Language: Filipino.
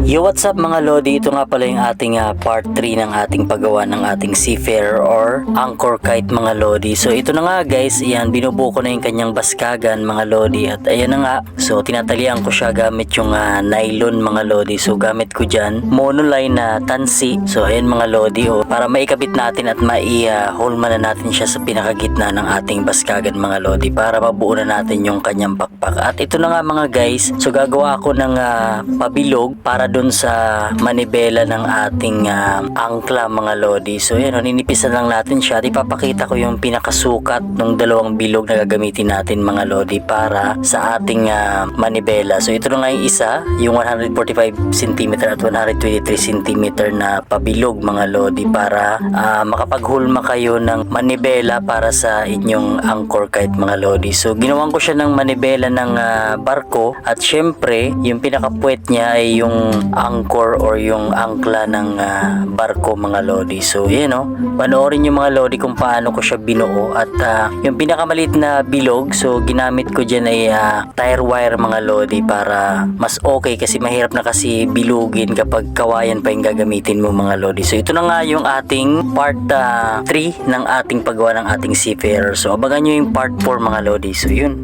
Yo, what's up mga Lodi? Ito nga pala yung ating part 3 ng ating paggawa ng ating seafarer or anchor kite mga Lodi. So ito na nga guys, ayan, binubuo ko na yung kanyang baskagan mga Lodi. At ayan na nga, so tinatalian ko siya gamit yung nylon mga Lodi. So gamit ko dyan, monoline na tansi. So ayan mga Lodi, para maikabit natin at mai-holma na natin siya sa pinakagitna ng ating baskagan mga Lodi para mabuo na natin yung kanyang pakpak. At ito na nga mga guys, so gagawa ako ng pabilog para dun sa manibela ng ating angkla mga Lodi. So yan, ninipisan lang natin siya at ipapakita ko yung pinakasukat ng dalawang bilog na gagamitin natin mga Lodi para sa ating manibela. So ito na nga yung isa, yung 145 cm at 123 cm na pabilog mga Lodi para makapaghulma kayo ng manibela para sa inyong anchor kite mga Lodi. So ginawan ko siya ng manibela ng barko at syempre yung pinakapuwet niya ay yung anchor or yung angkla ng barko mga Lodi. So yan panoorin nyo mga Lodi kung paano ko siya binuo at yung pinakamalit na bilog, so ginamit ko dyan ay tire wire mga Lodi para mas okay kasi mahirap na kasi bilugin kapag kawayan pa yung gagamitin mo mga Lodi. So ito na nga yung ating part 3 ng ating paggawa ng ating seafarer. So abangan nyo yung part 4 mga Lodi. So yun.